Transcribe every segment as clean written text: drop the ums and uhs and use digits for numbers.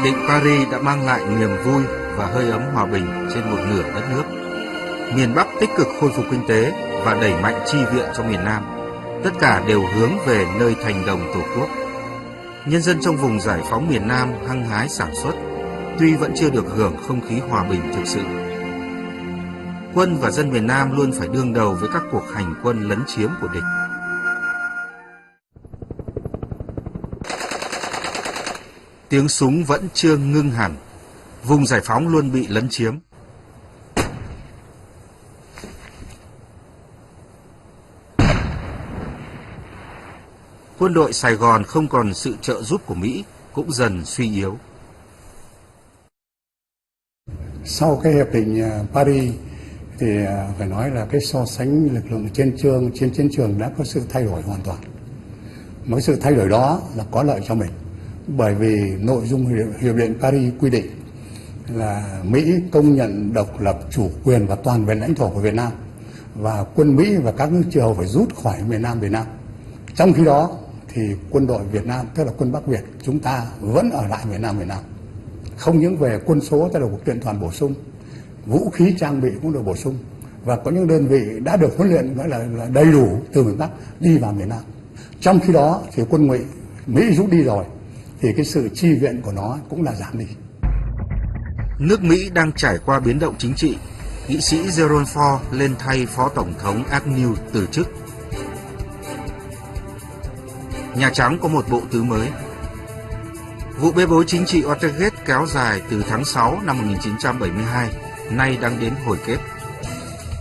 định Paris đã mang lại niềm vui và hơi ấm hòa bình trên một nửa đất nước. Miền Bắc tích cực khôi phục kinh tế và đẩy mạnh chi viện cho miền Nam. Tất cả đều hướng về nơi thành đồng Tổ quốc. Nhân dân trong vùng giải phóng miền Nam hăng hái sản xuất, tuy vẫn chưa được hưởng không khí hòa bình thực sự. Quân và dân miền Nam luôn phải đương đầu với các cuộc hành quân lấn chiếm của địch. Tiếng súng vẫn chưa ngưng hẳn, vùng giải phóng luôn bị lấn chiếm. Quân đội Sài Gòn không còn sự trợ giúp của Mỹ, cũng dần suy yếu. Sau cái hiệp định Paris thì phải nói là cái so sánh lực lượng trên chiến trường đã có sự thay đổi hoàn toàn. Mà cái sự thay đổi đó là có lợi cho mình. Bởi vì nội dung hiệp định Paris quy định là Mỹ công nhận độc lập, chủ quyền và toàn vẹn lãnh thổ của Việt Nam, và quân Mỹ và các nước châu Âu phải rút khỏi miền Nam Việt Nam. Trong khi đó thì quân đội Việt Nam, tức là quân Bắc Việt, chúng ta vẫn ở lại miền Nam Việt Nam. Không những về quân số ta được kiện toàn bổ sung, vũ khí trang bị cũng được bổ sung, và có những đơn vị đã được huấn luyện gọi là đầy đủ từ miền Bắc đi vào miền Nam. Trong khi đó thì quân Mỹ rút đi rồi thì cái sự chi viện của nó cũng là giảm đi. Nước Mỹ đang trải qua biến động chính trị. Nghị sĩ Gerald Ford lên thay Phó Tổng thống Agnew từ chức. Nhà Trắng có một bộ tứ mới. Vụ bê bối chính trị Watergate kéo dài từ tháng 6 năm 1972, nay đang đến hồi kết.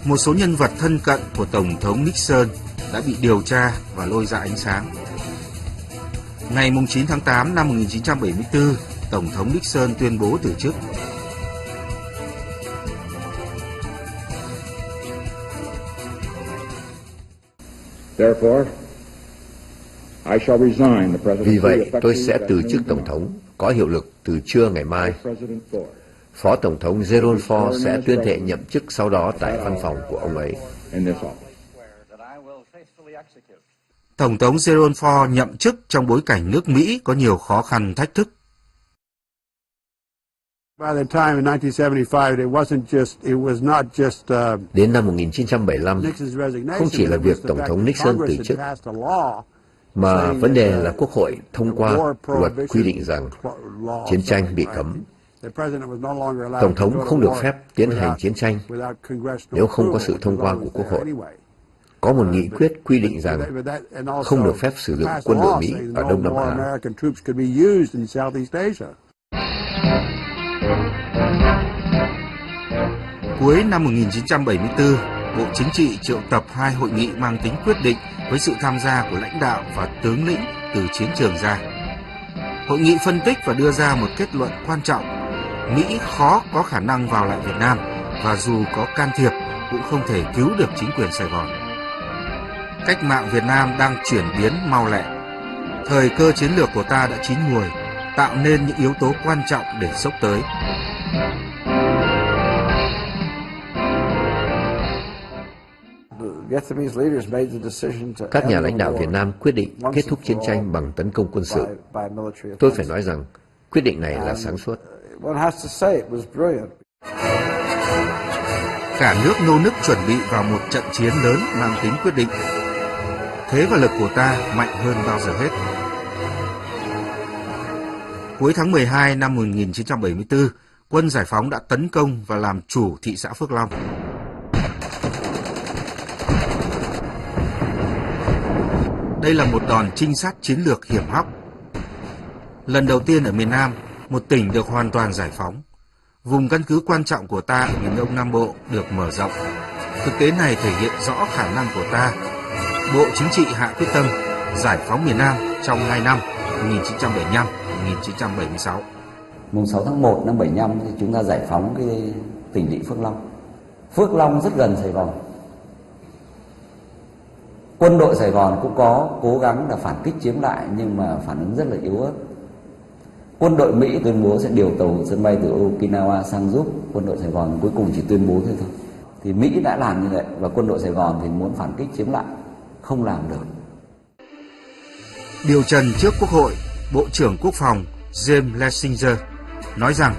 Một số nhân vật thân cận của Tổng thống Nixon đã bị điều tra và lôi ra ánh sáng. Ngày 9 tháng 8 năm 1974, Tổng thống Nixon tuyên bố từ chức. Vì vậy, tôi sẽ từ chức Tổng thống, có hiệu lực từ trưa ngày mai. Phó Tổng thống Gerald Ford sẽ tuyên thệ nhậm chức sau đó tại văn phòng của ông ấy. Tổng thống Gerald Ford nhậm chức trong bối cảnh nước Mỹ có nhiều khó khăn thách thức. Đến năm 1975, không chỉ là việc Tổng thống Nixon từ chức, mà vấn đề là Quốc hội thông qua luật quy định rằng chiến tranh bị cấm. Tổng thống không được phép tiến hành chiến tranh nếu không có sự thông qua của Quốc hội. Có một nghị quyết quy định rằng không được phép sử dụng quân đội Mỹ ở Đông Nam Á. Cuối năm 1974, Bộ Chính trị triệu tập 2 hội nghị mang tính quyết định với sự tham gia của lãnh đạo và tướng lĩnh từ chiến trường ra. Hội nghị phân tích và đưa ra một kết luận quan trọng: Mỹ khó có khả năng vào lại Việt Nam, và dù có can thiệp cũng không thể cứu được chính quyền Sài Gòn. Cách mạng Việt Nam đang chuyển biến mau lẹ. Thời cơ chiến lược của ta đã chín muồi, tạo nên những yếu tố quan trọng để xốc tới. Các nhà lãnh đạo Việt Nam quyết định kết thúc chiến tranh bằng tấn công quân sự. Tôi phải nói rằng quyết định này là sáng suốt. Cả nước nô nức chuẩn bị vào một trận chiến lớn mang tính quyết định. Thế và lực của ta mạnh hơn bao giờ hết. Cuối tháng 12 năm 1974, quân giải phóng đã tấn công và làm chủ thị xã Phước Long. Đây là một đòn trinh sát chiến lược hiểm hóc. Lần đầu tiên ở miền Nam, một tỉnh được hoàn toàn giải phóng. Vùng căn cứ quan trọng của ta ở miền Đông Nam Bộ được mở rộng. Thực tế này thể hiện rõ khả năng của ta. Bộ Chính trị hạ quyết tâm giải phóng miền Nam trong 2 năm 1975-1976. Mùng 6 tháng 1 năm 75 thì chúng ta giải phóng cái tỉnh lỵ Phước Long. Phước Long rất gần Sài Gòn. Quân đội Sài Gòn cũng có cố gắng là phản kích chiếm lại, nhưng mà phản ứng rất là yếu ớt. Quân đội Mỹ tuyên bố sẽ điều tàu sân bay từ Okinawa sang giúp quân đội Sài Gòn, cuối cùng chỉ tuyên bố thế thôi. Thì Mỹ đã làm như vậy, và quân đội Sài Gòn thì muốn phản kích chiếm lại, không làm được. Điều trần trước Quốc hội, Bộ trưởng Quốc phòng James Schlesinger nói rằng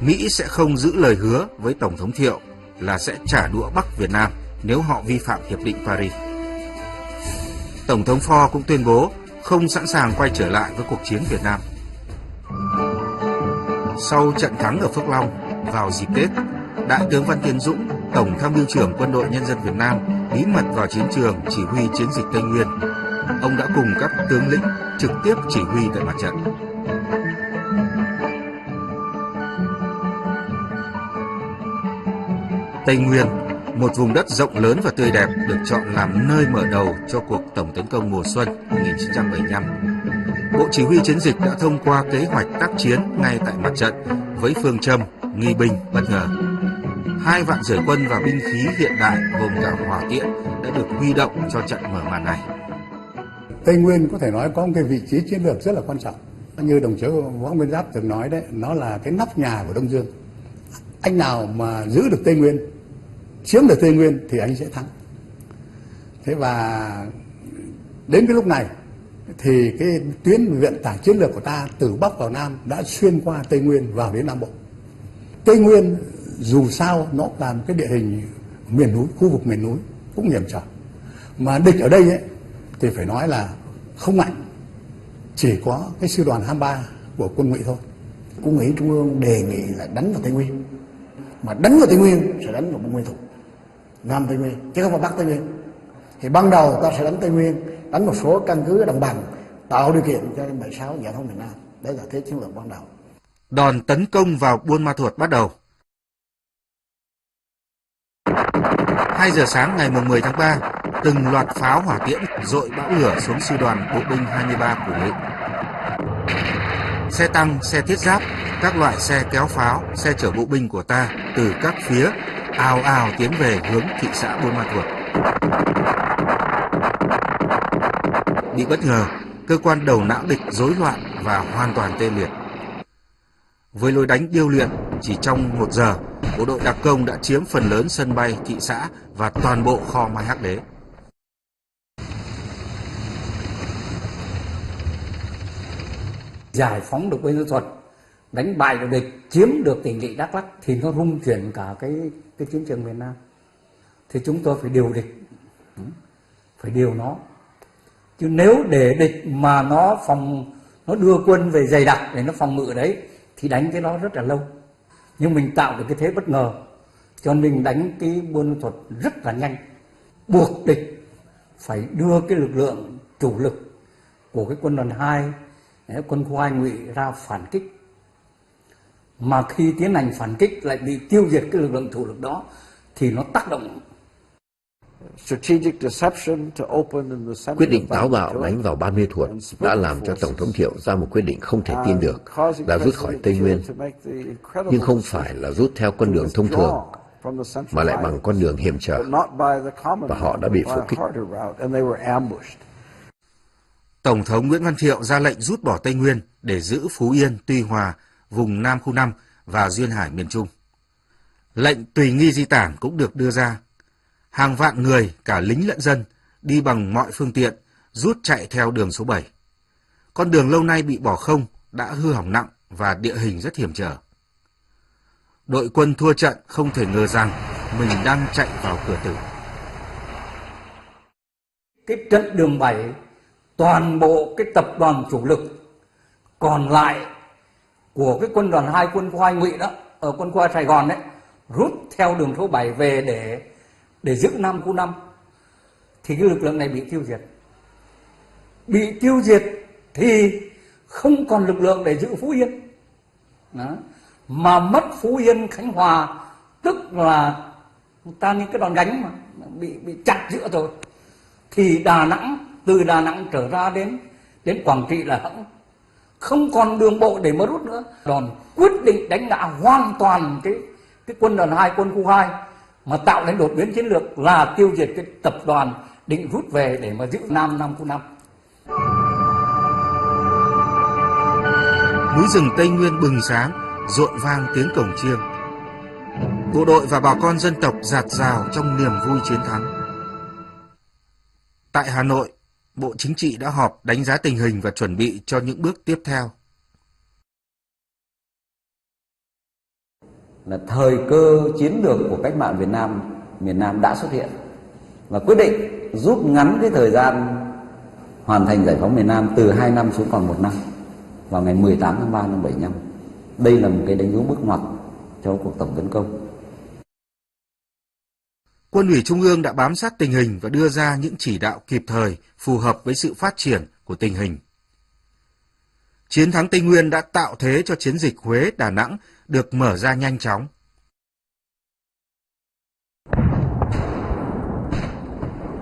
Mỹ sẽ không giữ lời hứa với Tổng thống Thiệu là sẽ trả đũa Bắc Việt Nam nếu họ vi phạm Hiệp định Paris. Tổng thống Ford cũng tuyên bố không sẵn sàng quay trở lại với cuộc chiến Việt Nam. Sau trận thắng ở Phước Long vào dịp Tết, Đại tướng Văn Tiến Dũng, Tổng tham mưu trưởng Quân đội Nhân dân Việt Nam, bí mật vào chiến trường chỉ huy chiến dịch Tây Nguyên. Ông đã cùng các tướng lĩnh trực tiếp chỉ huy tại mặt trận. Tây Nguyên, một vùng đất rộng lớn và tươi đẹp, được chọn làm nơi mở đầu cho cuộc tổng tấn công mùa xuân 1975. Bộ Chỉ huy chiến dịch đã thông qua kế hoạch tác chiến ngay tại mặt trận với phương châm nghi binh bất ngờ. 2 vạn rưỡi quân và binh khí hiện đại gồm cả hỏa tiễn đã được huy động cho trận mở màn này. Tây Nguyên có thể nói có một cái vị trí chiến lược rất là quan trọng. Như đồng chí Võ Nguyên Giáp từng nói đấy, nó là cái nóc nhà của Đông Dương. Anh nào mà giữ được Tây Nguyên, chiếm được Tây Nguyên thì anh sẽ thắng. Thế và đến cái lúc này thì cái tuyến vận tải chiến lược của ta từ Bắc vào Nam đã xuyên qua Tây Nguyên vào đến Nam Bộ. Tây Nguyên dù sao nó là một cái địa hình miền núi, khu vực miền núi cũng hiểm trở. Mà địch ở đây ấy, thì phải nói là không mạnh, chỉ có cái sư đoàn 23 của quân Ngụy thôi. Quân ủy Trung ương đề nghị là đánh vào Tây Nguyên, mà đánh vào Tây Nguyên sẽ đánh vào Bắc Nguyên Thục, Nam Tây Nguyên, chứ không phải Bắc Tây Nguyên. Thì ban đầu ta sẽ đánh Tây Nguyên, đánh một số căn cứ ở đồng bằng, tạo điều kiện cho 76 giải phóng miền Nam. Đấy là thế chiến lược ban đầu. Đòn tấn công vào Buôn Ma Thuột bắt đầu. 2 giờ sáng ngày 10 tháng 3, từng loạt pháo hỏa tiễn dội bão lửa xuống sư đoàn bộ binh 23 của Ngụy. Xe tăng, xe thiết giáp, các loại xe kéo pháo, xe chở bộ binh của ta từ các phía ào ào tiến về hướng thị xã Buôn Ma Thuột. Bị bất ngờ, cơ quan đầu não địch rối loạn và hoàn toàn tê liệt. Với lối đánh điêu luyện, chỉ trong 1 giờ, bộ đội đặc công đã chiếm phần lớn sân bay, thị xã và toàn bộ kho Mai Hắc Đế. Giải phóng được Buôn Ma Thuột, đánh bại được địch, chiếm được tỉnh lỵ Đắk Lắk thì nó rung chuyển cả cái chiến trường miền Nam. Thì chúng tôi phải điều địch, phải điều nó. Chứ nếu để địch mà nó đưa quân về dày đặc để nó phòng ngự đấy thì đánh cái đó rất là lâu. Nhưng mình tạo được cái thế bất ngờ, cho nên đánh cái Buôn Ma Thuột rất là nhanh, buộc địch phải đưa cái lực lượng chủ lực của cái quân đoàn 2, quân khu 2 Ngụy ra phản kích. Mà khi tiến hành phản kích lại bị tiêu diệt cái lực lượng chủ lực đó thì nó tác động. Quyết định táo bạo đánh vào Ban Mê Thuột đã làm cho Tổng thống Thiệu ra một quyết định không thể tin được là rút khỏi Tây Nguyên, nhưng không phải là rút theo con đường thông thường, mà lại bằng con đường hiểm trở, và họ đã bị phục kích. Tổng thống Nguyễn Văn Thiệu ra lệnh rút bỏ Tây Nguyên để giữ Phú Yên, Tuy Hòa, vùng Nam khu 5 và Duyên Hải miền Trung. Lệnh tùy nghi di tản cũng được đưa ra. Hàng vạn người, cả lính lẫn dân, đi bằng mọi phương tiện, rút chạy theo đường số 7. Con đường lâu nay bị bỏ không, đã hư hỏng nặng và địa hình rất hiểm trở. Đội quân thua trận không thể ngờ rằng mình đang chạy vào cửa tử. Cái trận đường 7, toàn bộ cái tập đoàn chủ lực còn lại của cái quân đoàn 2 quân khu 2 Ngụy đó, ở quân khu 2 Sài Gòn đấy, rút theo đường số 7 về để giữ Nam khu 5 thì cái lực lượng này bị tiêu diệt. Bị tiêu diệt thì không còn lực lượng để giữ Phú Yên. Đó. Mà mất Phú Yên, Khánh Hòa, tức là ta như cái đòn gánh mà bị chặt giữa rồi. Thì Đà Nẵng, từ Đà Nẵng trở ra đến Quảng Trị là hẵng không còn đường bộ để mà rút nữa. Đòn quyết định đánh ngã hoàn toàn cái quân đoàn 2 quân khu 2 mà tạo nên đột biến chiến lược là tiêu diệt cái tập đoàn định rút về để mà giữ Nam khu 5. Núi rừng Tây Nguyên bừng sáng, rộn vang tiếng cổng chiêng. Bộ đội và bà con dân tộc dạt dào trong niềm vui chiến thắng. Tại Hà Nội, Bộ Chính trị đã họp đánh giá tình hình và chuẩn bị cho những bước tiếp theo. là thời cơ chiến lược của cách mạng Việt Nam miền Nam đã xuất hiện và quyết định rút ngắn cái thời gian hoàn thành giải phóng miền Nam từ 2 năm xuống còn 1 năm vào ngày 18 tháng 3 năm 75. Đây là một cái đánh dấu bước ngoặt cho cuộc tổng tấn công. Quân ủy Trung ương đã bám sát tình hình và đưa ra những chỉ đạo kịp thời, phù hợp với sự phát triển của tình hình. Chiến thắng Tây Nguyên đã tạo thế cho chiến dịch Huế - Đà Nẵng được mở ra nhanh chóng.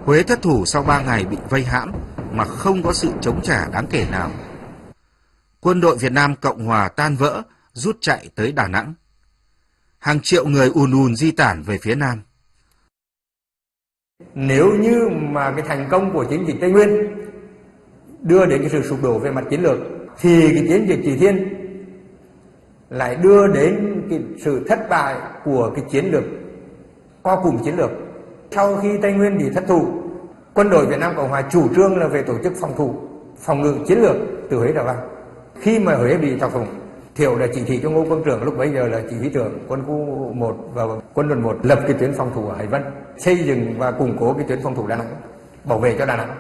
Huế thất thủ sau 3 ngày bị vây hãm mà không có sự chống trả đáng kể nào. Quân đội Việt Nam Cộng Hòa tan vỡ, rút chạy tới Đà Nẵng. Hàng triệu người ùn ùn di tản về phía Nam. Nếu như mà cái thành công của chiến dịch Tây Nguyên đưa đến cái sự sụp đổ về mặt chiến lược, thì cái chiến dịch Chỉ Thiên lại đưa đến cái sự thất bại của cái chiến lược co cụm chiến lược. Sau khi Tây Nguyên bị thất thủ, quân đội Việt Nam Cộng Hòa chủ trương là về tổ chức phòng ngự chiến lược từ Huế trở vào. Khi mà Huế bị thọc thủng, Thiệu đã chỉ thị cho Ngô Quang Trưởng, lúc bấy giờ là chỉ huy trưởng quân khu 1 và quân đoàn 1 lập cái tuyến phòng thủ ở Hải Vân, xây dựng và củng cố cái tuyến phòng thủ Đà Nẵng, bảo vệ cho Đà Nẵng.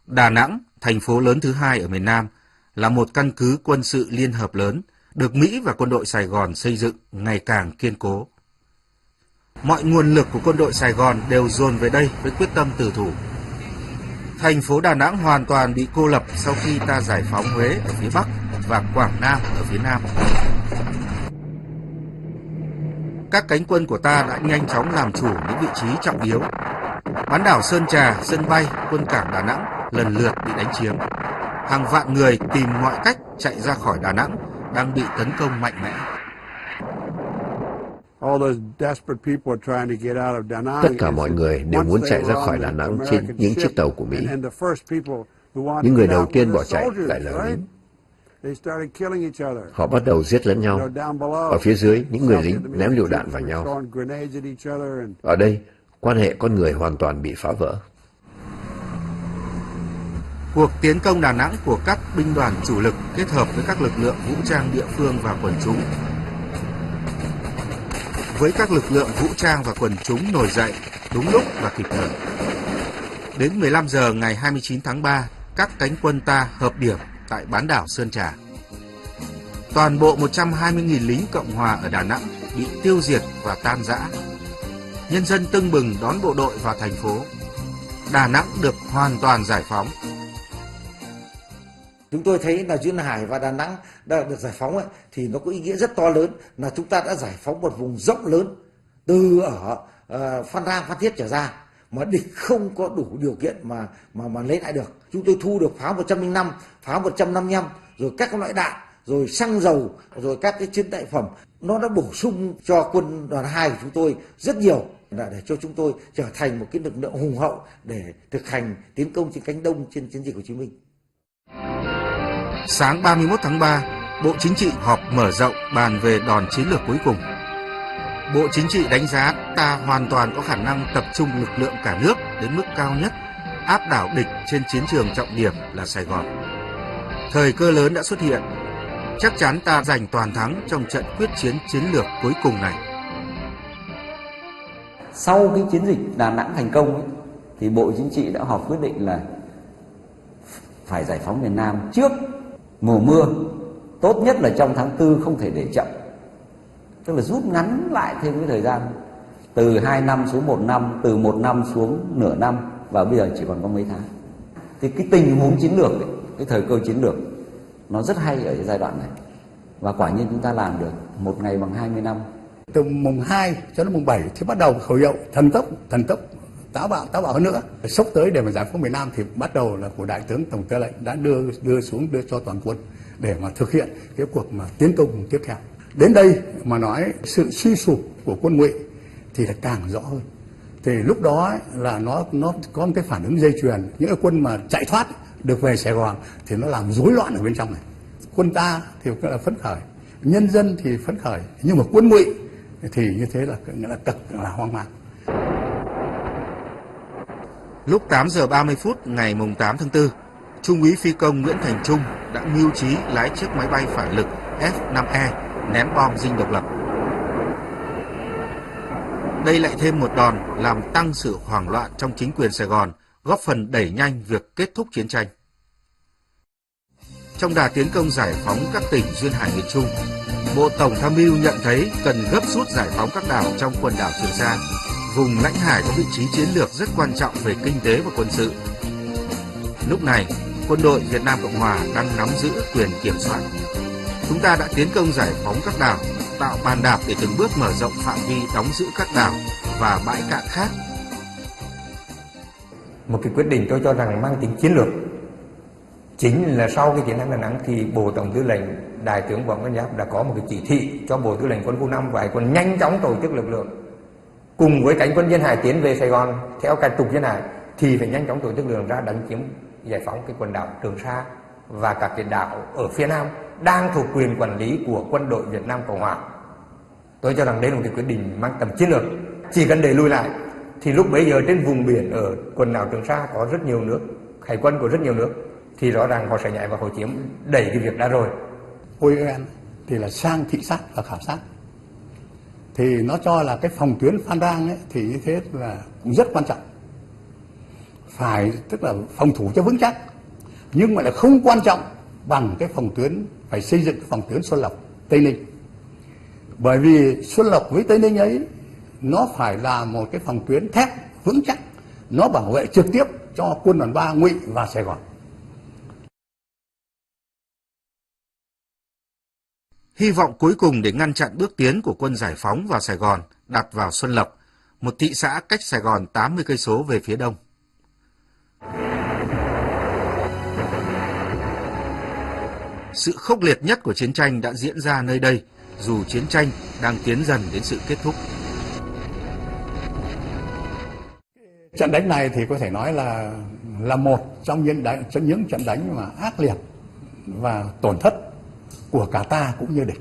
Đà Nẵng, thành phố lớn thứ 2 ở miền Nam, là một căn cứ quân sự liên hợp lớn, được Mỹ và quân đội Sài Gòn xây dựng ngày càng kiên cố. Mọi nguồn lực của quân đội Sài Gòn đều dồn về đây với quyết tâm tử thủ. Thành phố Đà Nẵng hoàn toàn bị cô lập sau khi ta giải phóng Huế ở phía Bắc và Quảng Nam ở phía Nam. Các cánh quân của ta đã nhanh chóng làm chủ những vị trí trọng yếu. Bán đảo Sơn Trà, sân bay, quân cảng Đà Nẵng lần lượt bị đánh chiếm. Hàng vạn người tìm mọi cách chạy ra khỏi Đà Nẵng đang bị tấn công mạnh mẽ. Tất cả mọi người đều muốn chạy ra khỏi Đà Nẵng trên những chiếc tàu của Mỹ. Những người đầu tiên bỏ chạy lại là lính. Họ bắt đầu giết lẫn nhau. Ở phía dưới, những người lính ném lựu đạn vào nhau. Ở đây, quan hệ con người hoàn toàn bị phá vỡ. Cuộc tiến công Đà Nẵng của các binh đoàn chủ lực kết hợp với các lực lượng vũ trang địa phương và quần chúng. Với các lực lượng vũ trang và quần chúng nổi dậy đúng lúc và kịp thời. Đến 15 giờ ngày 29 tháng 3, các cánh quân ta hợp điểm tại bán đảo Sơn Trà. Toàn bộ 120.000 lính Cộng Hòa ở Đà Nẵng bị tiêu diệt và tan rã. Nhân dân tưng bừng đón bộ đội vào thành phố. Đà Nẵng được hoàn toàn giải phóng. Chúng tôi thấy là Duyên Hải và Đà Nẵng đã được giải phóng ấy, thì nó có ý nghĩa rất to lớn, là chúng ta đã giải phóng một vùng rộng lớn từ ở Phan Rang, Phan Thiết trở ra mà địch không có đủ điều kiện mà lấy lại được. Chúng tôi thu được pháo 105, pháo 155, rồi các loại đạn, rồi xăng dầu, rồi các cái chiến lợi phẩm. Nó đã bổ sung cho quân đoàn 2 của chúng tôi rất nhiều, để cho chúng tôi trở thành một cái lực lượng hùng hậu để thực hành tiến công trên cánh đông trên chiến dịch Hồ Chí Minh. Sáng 31 tháng 3, Bộ Chính trị họp mở rộng bàn về đòn chiến lược cuối cùng. Bộ Chính trị đánh giá ta hoàn toàn có khả năng tập trung lực lượng cả nước đến mức cao nhất, áp đảo địch trên chiến trường trọng điểm là Sài Gòn. Thời cơ lớn đã xuất hiện, chắc chắn ta giành toàn thắng trong trận quyết chiến chiến lược cuối cùng này. Sau cái chiến dịch Đà Nẵng thành công ấy, thì Bộ Chính trị đã họp quyết định là phải giải phóng miền Nam trước mùa mưa, tốt nhất là trong tháng 4, không thể để chậm. Tức là rút ngắn lại thêm cái thời gian từ 2 năm xuống 1 năm, từ 1 năm xuống nửa năm, và bây giờ chỉ còn có mấy tháng. Thì cái tình huống chiến lược ấy, cái thời cơ chiến lược nó rất hay ở cái giai đoạn này, và quả nhiên chúng ta làm được một ngày bằng 20 năm. Từ mùng 2 cho đến mùng 7 thì bắt đầu khẩu hiệu thần tốc, táo bạo hơn nữa. Sốc tới để mà giải phóng miền Nam thì bắt đầu là của Đại tướng Tổng tư lệnh đã đưa cho toàn quân để mà thực hiện cái cuộc mà tiến công tiếp theo. Đến đây mà nói sự suy sụp của quân Ngụy thì là càng rõ hơn. Thì lúc đó là nó có một cái phản ứng dây chuyền, những cái quân mà chạy thoát được về Sài Gòn thì nó làm rối loạn ở bên trong này. Quân ta thì là phấn khởi, nhân dân thì phấn khởi, nhưng mà quân Ngụy thì như thế là cực là hoang mang. Lúc 8 giờ 30 phút ngày 8 tháng 4, Trung úy phi công Nguyễn Thành Trung đã mưu trí lái chiếc máy bay phản lực F-5E ném bom dinh độc lập. Đây lại thêm một đòn làm tăng sự hoảng loạn trong chính quyền Sài Gòn, góp phần đẩy nhanh việc kết thúc chiến tranh. Trong đà tiến công giải phóng các tỉnh duyên hải miền Trung, Bộ Tổng tham mưu nhận thấy cần gấp rút giải phóng các đảo trong quần đảo Trường Sa, vùng lãnh hải có vị trí chiến lược rất quan trọng về kinh tế và quân sự. Lúc này, quân đội Việt Nam Cộng Hòa đang nắm giữ quyền kiểm soát. Chúng ta đã tiến công giải phóng các đảo, tạo bàn đạp để từng bước mở rộng phạm vi đóng giữ các đảo và bãi cạn khác. Một cái quyết định tôi cho rằng mang tính chiến lược. Chính là sau cái chiến thắng Đà Nẵng thì Bộ Tổng Tư lệnh Đại tướng Võ Nguyên Giáp đã có một cái chỉ thị cho Bộ Tư lệnh Quân khu 5 và Hải quân nhanh chóng tổ chức lực lượng cùng với cánh quân duyên hải tiến về Sài Gòn theo cách trục duyên hải, thì phải nhanh chóng tổ chức lực lượng ra đánh chiếm giải phóng cái quần đảo Trường Sa và các cái đảo ở phía Nam đang thuộc quyền quản lý của quân đội Việt Nam Cộng Hòa. Tôi cho rằng đây là một cái quyết định mang tầm chiến lược. Chỉ cần đẩy lùi lại thì lúc bấy giờ trên vùng biển ở quần đảo Trường Sa có rất nhiều nước, hải quân của rất nhiều nước, thì rõ ràng họ sẽ nhảy vào họ chiếm, đẩy cái việc ra rồi. OEN thì là sang thị sát và khảo sát, thì nó cho là cái phòng tuyến Phan Rang ấy, thì như thế là cũng rất quan trọng, phải tức là phòng thủ cho vững chắc, nhưng mà là không quan trọng bằng cái phòng tuyến, phải xây dựng cái phòng tuyến Xuân Lộc, Tây Ninh. Bởi vì Xuân Lộc với Tây Ninh ấy nó phải là một cái phòng tuyến thép vững chắc, nó bảo vệ trực tiếp cho quân đoàn 3 Ngụy và Sài Gòn. Hy vọng cuối cùng để ngăn chặn bước tiến của quân giải phóng vào Sài Gòn đặt vào Xuân Lộc, một thị xã cách Sài Gòn 80 cây số về phía đông. Sự khốc liệt nhất của chiến tranh đã diễn ra nơi đây, dù chiến tranh đang tiến dần đến sự kết thúc. Trận đánh này thì có thể nói là một trong những trận đánh mà ác liệt và tổn thất của cả ta cũng như địch.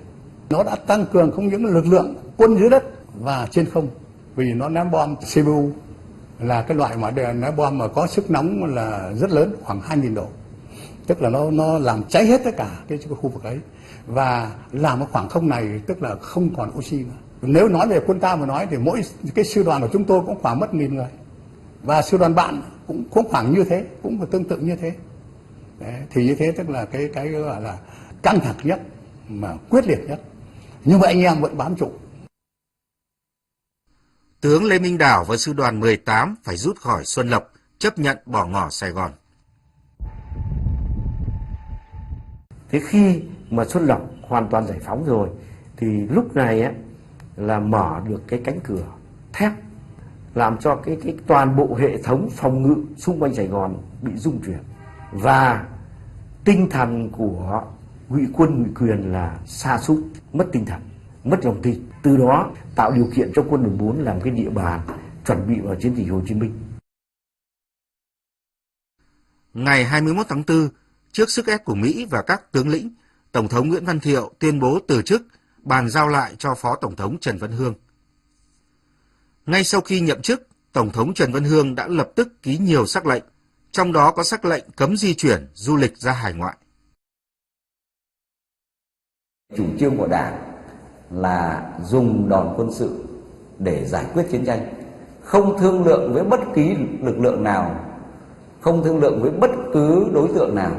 Nó đã tăng cường không những lực lượng quân dưới đất và trên không, vì nó ném bom CBU là cái loại mà ném bom mà có sức nóng là rất lớn, khoảng 2.000 độ. Tức là nó làm cháy hết tất cả cái khu vực ấy, và làm cái khoảng không này tức là không còn oxy nữa. Nếu nói về quân ta mà nói thì mỗi cái sư đoàn của chúng tôi cũng khoảng mất 1.000 người, và sư đoàn bạn cũng khoảng như thế, cũng tương tự như thế. Đấy, thì như thế tức là cái gọi là căng thẳng nhất mà quyết liệt nhất, nhưng mà anh em vẫn bám trụ. Tướng Lê Minh Đảo và sư đoàn 18 phải rút khỏi Xuân Lộc, chấp nhận bỏ ngỏ Sài Gòn. Thế khi mà Xuân Lộc hoàn toàn giải phóng rồi thì lúc này ấy, là mở được cái cánh cửa thép, làm cho cái toàn bộ hệ thống phòng ngự xung quanh Sài Gòn bị rung chuyển, và tinh thần của ngụy quân ngụy quyền là sa sút, mất tinh thần, mất lòng tin. Từ đó tạo điều kiện cho quân đoàn 4 làm cái địa bàn chuẩn bị vào chiến dịch Hồ Chí Minh. Ngày 21 tháng 4, trước sức ép của Mỹ và các tướng lĩnh, Tổng thống Nguyễn Văn Thiệu tuyên bố từ chức, bàn giao lại cho Phó Tổng thống Trần Văn Hương. Ngay sau khi nhậm chức, Tổng thống Trần Văn Hương đã lập tức ký nhiều sắc lệnh, trong đó có sắc lệnh cấm di chuyển, du lịch ra hải ngoại. Chủ trương của Đảng là dùng đòn quân sự để giải quyết chiến tranh, không thương lượng với bất kỳ lực lượng nào, không thương lượng với bất cứ đối tượng nào,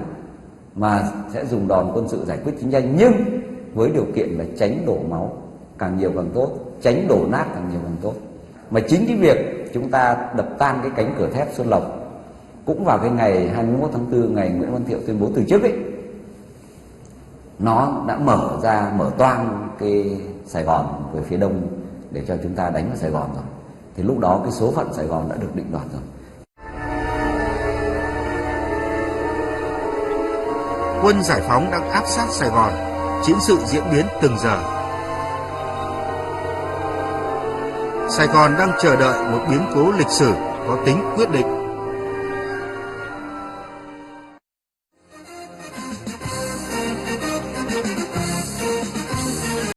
mà sẽ dùng đòn quân sự giải quyết chiến tranh, nhưng với điều kiện là tránh đổ máu càng nhiều càng tốt, tránh đổ nát càng nhiều càng tốt. Mà chính cái việc chúng ta đập tan cái cánh cửa thép Xuân Lộc cũng vào cái ngày 21 tháng 4, ngày Nguyễn Văn Thiệu tuyên bố từ chức ấy, nó đã mở toang cái Sài Gòn về phía đông để cho chúng ta đánh vào Sài Gòn rồi. Thì lúc đó cái số phận Sài Gòn đã được định đoạt rồi. Quân giải phóng đang áp sát Sài Gòn, chiến sự diễn biến từng giờ. Sài Gòn đang chờ đợi một biến cố lịch sử có tính quyết định.